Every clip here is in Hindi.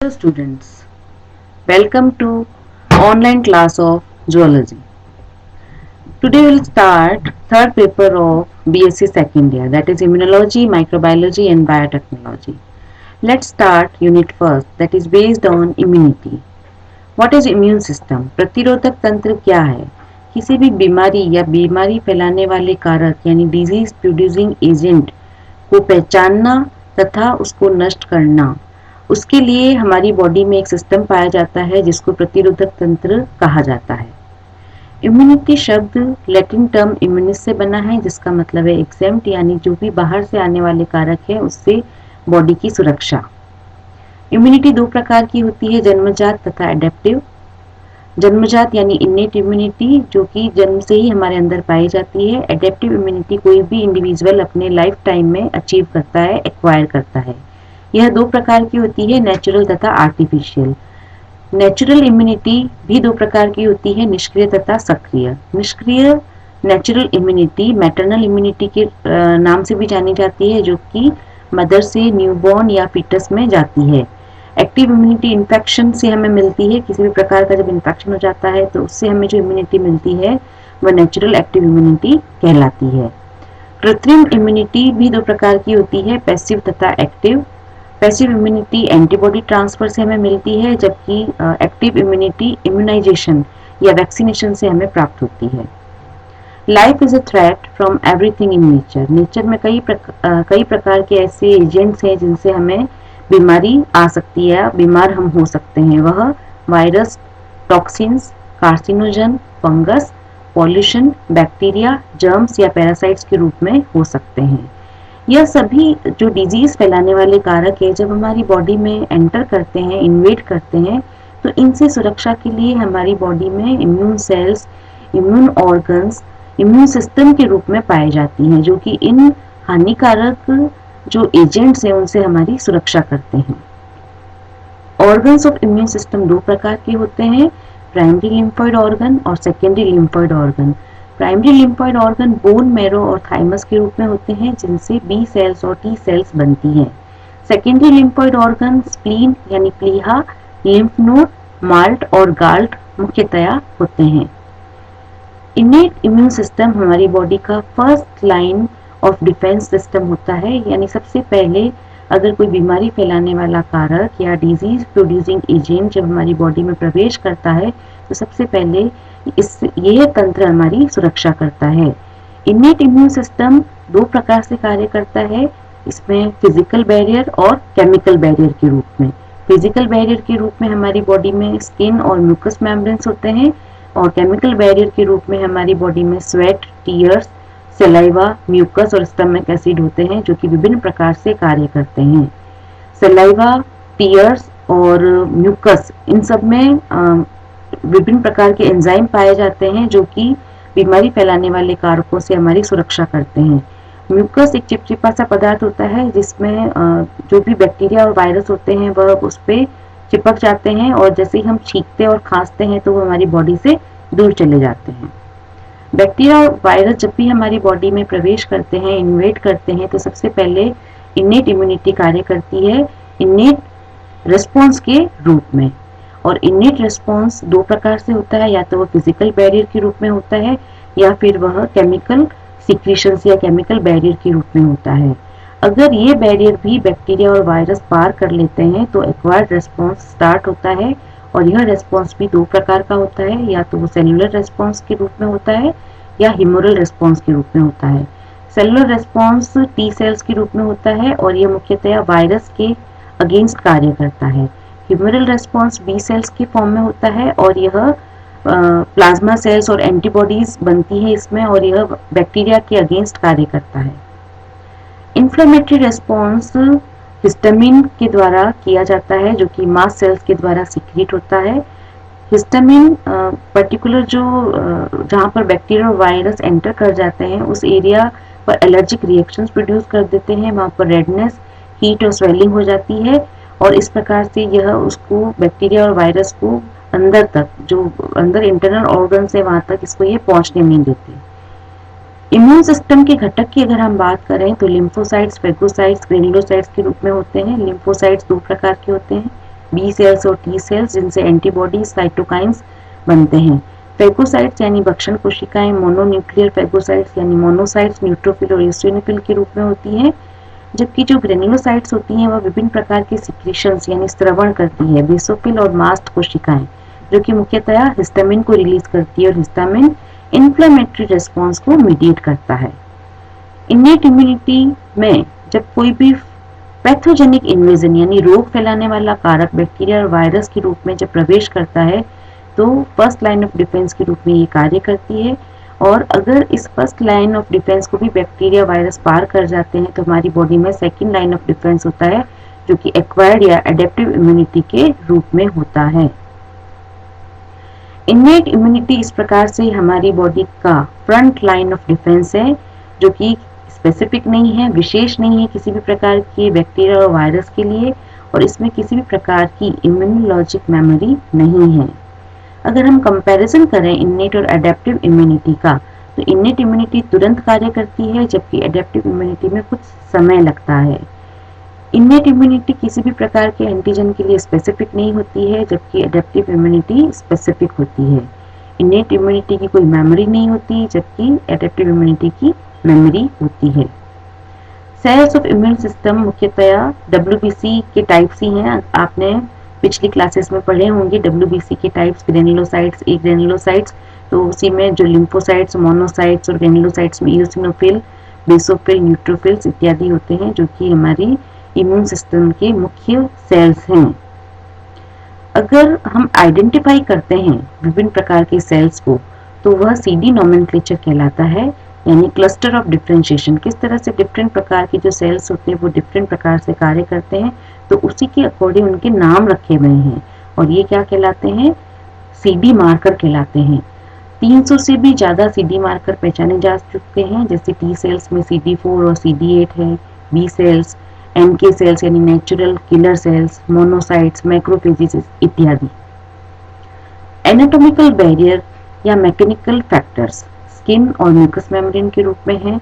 Hello students, welcome to online class of zoology. Today we'll start third paper of BSc second year, that is immunology, microbiology and biotechnology. Let's start unit first, that is based on immunity. What is immune system? प्रतिरोधक तंत्र क्या है? किसी भी बीमारी या बीमारी फैलाने वाले कारक यानी डिजीज प्रोड्यूसिंग एजेंट को पहचानना तथा उसको नष्ट करना। उसके लिए हमारी बॉडी में एक सिस्टम पाया जाता है जिसको प्रतिरोधक तंत्र कहा जाता है। इम्यूनिटी शब्द लैटिन टर्म इम्यूनिस से बना है जिसका मतलब है एग्जेम्प्ट यानी जो भी बाहर से आने वाले कारक है उससे बॉडी की सुरक्षा। इम्यूनिटी दो प्रकार की होती है, जन्मजात तथा एडेप्टिव। जन्मजात यानी इन्नेट इम्यूनिटी जो कि जन्म से ही हमारे अंदर पाई जाती है। एडेप्टिव इम्यूनिटी कोई भी इंडिविजुअल अपने लाइफ टाइम में अचीव करता है, एक्वायर करता है। यह दो प्रकार की होती है, नेचुरल तथा आर्टिफिशियल। नेचुरल इम्यूनिटी भी दो प्रकार की होती है, निष्क्रिय तथा सक्रिय। निष्क्रिय नेचुरल इम्यूनिटी मैटरनल इम्यूनिटी के नाम से भी जानी जाती है जो कि मदर से न्यूबॉर्न या फीटस में जाती है। एक्टिव इम्यूनिटी इन्फेक्शन से हमें मिलती है, किसी भी प्रकार का जब इन्फेक्शन हो जाता है तो उससे हमें जो इम्यूनिटी मिलती है वह नेचुरल एक्टिव इम्यूनिटी कहलाती है। कृत्रिम इम्यूनिटी भी दो प्रकार की होती है, पैसिव तथा active. Passive immunity antibody transfer से हमें मिलती है जबकि एक्टिव इम्यूनिटी इम्यूनाइजेशन या वैक्सीनेशन से हमें प्राप्त होती है। Life is a threat from everything in nature. Nature में कई प्रकार के ऐसे एजेंट्स हैं जिनसे हमें बीमारी आ सकती है, बीमार हम हो सकते हैं। वह virus, toxins, carcinogen, fungus, pollution, bacteria, germs या पैरासाइट्स के रूप में हो सकते हैं। यह सभी जो डिजीज फैलाने वाले कारक है जब हमारी बॉडी में एंटर करते हैं, इन्वेड करते हैं, तो इनसे सुरक्षा के लिए हमारी बॉडी में immune cells, immune organs, immune system के रूप में पाए जाती हैं जो कि इन हानिकारक जो एजेंट्स हैं उनसे हमारी सुरक्षा करते हैं। ऑर्गन्स ऑफ इम्यून सिस्टम दो प्रकार के होते हैं, प्राइमरी लिम्फोइड ऑर्गन और secondary lymphoid organ. Primary lymphoid organ bone marrow और थाइमस के रूप में होते हैं जिनसे बी सेल्स और टी सेल्स बनती हैं। सेकेंडरी लिम्फोइड ऑर्गन स्प्लीन यानी प्लीहा, लिम्फ नोड, माल्ट और गाल्ट मुख्यतया होते हैं। इनेट इम्यून सिस्टम हमारी बॉडी का first line of defence system होता है, यानी सबसे पहले अगर कोई बीमारी फैलाने वाला कारक या डिजीज प्रोड्यूसिंग एजेंट जब हमारी बॉडी में प्रवेश करता है तो सबसे पहले यह तंत्र हमारी सुरक्षा करता है। इनेट इम्यून सिस्टम दो प्रकार से कार्य करता है, इसमें फिजिकल बैरियर और केमिकल बैरियर के रूप में। फिजिकल बैरियर के रूप में हमारी बॉडी में स्किन और म्यूकस मेम्ब्रेन्स होते हैं और केमिकल बैरियर के रूप में हमारी बॉडी में स्वेट, टीयर्स, सलाइवा, म्यूकस और स्टमक एसिड होते हैं जो कि विभिन्न प्रकार से कार्य करते हैं। सलाइवा, टीयर्स और म्यूकस इन सब में विभिन्न प्रकार के एंजाइम पाए जाते हैं जो कि बीमारी फैलाने वाले कारकों से हमारी सुरक्षा करते हैं। म्यूकस एक चिपचिपा सा पदार्थ होता है जिसमें जो भी बैक्टीरिया और वायरस होते हैं वह उस पर चिपक जाते हैं और जैसे ही हम छींकते और खांसते हैं तो वो हमारी बॉडी से दूर चले जाते हैं। बैक्टीरिया और वायरस जब भी हमारी बॉडी में प्रवेश करते हैं, इन्वेड करते हैं, तो सबसे पहले इनेट इम्यूनिटी कार्य करती है इनेट रिस्पॉन्स के रूप में। और इनेट रिस्पॉन्स दो प्रकार से होता है, या तो वह फिजिकल बैरियर के रूप में होता है या फिर वह केमिकल सिक्रीशंस या केमिकल बैरियर के रूप में होता है। अगर ये बैरियर भी बैक्टीरिया और वायरस पार कर लेते हैं तो एक्वायर्ड रिस्पॉन्स स्टार्ट होता है और यह रिस्पॉन्स भी दो प्रकार का होता है, या तो वो सेलुलर रिस्पॉन्स के रूप में होता है या ह्यूमरल रिस्पॉन्स के रूप में होता है। सेलुलर रिस्पॉन्स टी सेल्स के रूप में होता है और यह मुख्यतया वायरस के अगेंस्ट कार्य करता है। ह्यूमरल रिस्पॉन्स बी सेल्स के फॉर्म में होता है और यह प्लाज्मा सेल्स और एंटीबॉडीज बनती है इसमें और यह बैक्टीरिया के अगेंस्ट कार्य करता है। इन्फ्लेमेटरी रिस्पॉन्स हिस्टामिन के द्वारा किया जाता है जो कि मास्ट सेल्स के द्वारा सीक्रेट होता है। हिस्टामिन पर्टिकुलर जो जहाँ पर बैक्टीरिया और वायरस एंटर कर जाते हैं उस एरिया पर एलर्जिक रिएक्शंस प्रोड्यूस कर देते हैं, वहाँ पर रेडनेस, हीट और स्वेलिंग हो जाती है और इस प्रकार से यह उसको बैक्टीरिया और वायरस को अंदर तक, जो अंदर इंटरनल ऑर्गन है वहाँ तक इसको ये पहुँचने नहीं देते। इम्यून सिस्टम के घटक की अगर हम बात करें तो लिम्फोसाइट्स, फेगोसाइट्स, ग्रेनुलोसाइट्स के रूप में होते हैं। लिम्फोसाइट्स दो प्रकार के होते हैं, बी सेल्स और टी सेल्स, जिनसे एंटीबॉडीज साइटोकाइंस बनते हैं। फेगोसाइट्स यानी भक्षण कोशिकाएं मोनोन्यूक्लियर फेगोसाइट्स यानी मोनोसाइट्स न्यूट्रोफिल और इओसिनोफिल के रूप में होती हैं, जबकि जो ग्रेन्युलोसाइट्स होती हैं वह विभिन्न प्रकार के सिक्रीशंस यानी स्त्रवण करती है। बेसोफिल और मास्ट कोशिकाएं जो कि मुख्यतया हिस्टामिन को रिलीज करती है, और हिस्टामिन इन्फ्लेमेटरी रेस्पॉन्स को मीडिएट करता है। इन्नेट इम्यूनिटी में जब कोई भी पैथोजेनिक इन्वेजन यानी रोग फैलाने वाला कारक बैक्टीरिया और वायरस के रूप में जब प्रवेश करता है तो फर्स्ट लाइन ऑफ डिफेंस के रूप में ये कार्य करती है। और अगर इस फर्स्ट लाइन ऑफ डिफेंस को भी बैक्टीरिया वायरस पार कर जाते हैं तो हमारी बॉडी में सेकेंड लाइन ऑफ डिफेंस होता है, जो कि एक्वायर्ड या एडेप्टिव इम्यूनिटी के रूप में होता है। इन्नेट इम्यूनिटी इस प्रकार से हमारी बॉडी का फ्रंट लाइन ऑफ डिफेंस है, जो कि स्पेसिफिक नहीं है, विशेष नहीं है किसी भी प्रकार के बैक्टीरिया और वायरस के लिए, और इसमें किसी भी प्रकार की इम्यूनोलॉजिक मेमोरी नहीं है। अगर हम कंपैरिजन करें इन्नेट और एडेप्टिव इम्यूनिटी का, तो इन्नेट इम्यूनिटी तुरंत कार्य करती है, जबकि एडेप्टिव इम्यूनिटी में कुछ समय लगता है। इन्नेट इम्यूनिटी किसी भी प्रकार के एंटीजन के लिए स्पेसिफिक नहीं होती है, जबकि एडेप्टिव इम्यूनिटी स्पेसिफिक होती है। इन्नेट इम्यूनिटी की कोई मेमोरी नहीं होती, जबकि एडेप्टिव इम्यूनिटी की मेमोरी होती है। सेल्स ऑफ इम्यून सिस्टम मुख्यतया WBC के टाइप्स ही हैं। आपने पिछली क्लासेस में पढ़े होंगे WBC के टाइप्स, ग्रेनुलोसाइट्स, ए ग्रेनुलोसाइट्स, तो उसी में जो लिम्फोसाइट्स, मोनोसाइट्स और ग्रेनुलोसाइट्स में इओसिनोफिल, बेसोफिल, न्यूट्रोफिल्स इत्यादि होते हैं, जो कि हमारी इम्यून सिस्टम के मुख्य सेल्स हैं। अगर हम आइडेंटिफाई करते हैं विभिन्न प्रकार के सेल्स को, तो वह CD नोमेनक्लेचर कहलाता है, यानी क्लस्टर ऑफ डिफरेंशिएशन। किस तरह से डिफरेंट प्रकार के जो सेल्स होते हैं वो डिफरेंट प्रकार से कार्य करते हैं, तो उसी के अकॉर्डिंग उनके नाम रखे गए हैं, और ये क्या कहलाते हैं, CD मार्कर कहलाते हैं। 300 से भी ज्यादा CD मार्कर पहचाने जा चुके हैं, जैसे T सेल्स में CD4 और CD8 है, B सेल्स, NK सेल्स यानी natural killer cells, monocytes, macrophages इत्यादि। एनाटॉमिकल बैरियर या मैकेनिकल फैक्टर्स स्किन और म्यूकस मेम्ब्रेन के रूप में है,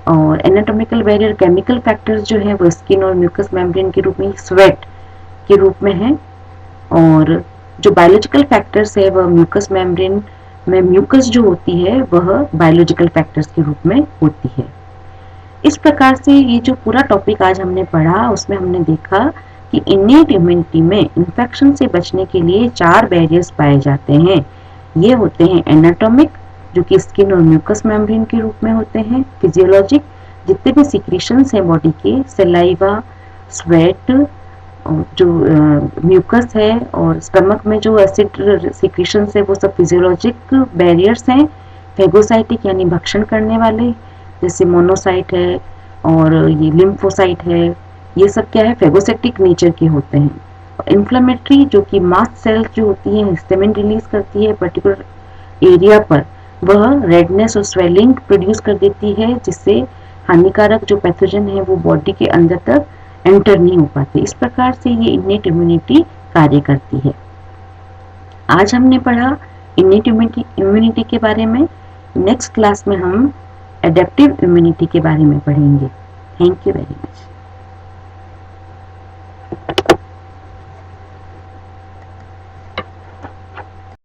और एनाटॉमिकल बैरियर केमिकल फैक्टर्स जो है वो स्किन और म्यूकस मेम्ब्रेन के रूप में स्वेट के रूप में है, और जो बायोलॉजिकल फैक्टर्स है वह म्यूकस मेम्ब्रेन में म्यूकस जो होती है वह बायोलॉजिकल फैक्टर्स के रूप में होती है। इस प्रकार से ये जो पूरा टॉपिक आज हमने पढ़ा उसमें हमने देखा कि इन्नेट इम्यूनिटी में इन्फेक्शन से बचने के लिए 4 बैरियर्स पाए जाते हैं। ये होते हैं एनाटॉमिक, जो कि स्किन और म्यूकस मेम्ब्रेन के रूप में होते हैं, फिजियोलॉजिक, जितने भी सिक्रीशंस हैं बॉडी के, सलाइवा, स्वेट, जो म्यूकस है, और स्टमक में जो एसिड सिक्रीशंस है वो सब फिजियोलॉजिक बैरियर्स हैं। फेगोसाइटिक यानी भक्षण करने वाले, जैसे मोनोसाइट है और ये लिम्फोसाइट है, ये सब क्या है, फेगोसाइटिक नेचर के होते हैं। इन्फ्लेमेटरी, जो कि मास्ट सेल जो होती है हिस्टामिन रिलीज करती है पर्टिकुलर एरिया पर, वह रेडनेस और स्वेलिंग प्रोड्यूस कर देती है, जिससे हानिकारक जो पैथोजन है वो बॉडी के अंदर तक एंटर नहीं हो पाते। इस प्रकार से ये इन्नेट इम्यूनिटी कार्य करती है। आज हमने पढ़ा इन्नेट इम्यूनिटी के बारे में। नेक्स्ट क्लास में हम एडेप्टिव इम्यूनिटी के बारे में पढ़ेंगे। Thank you very much.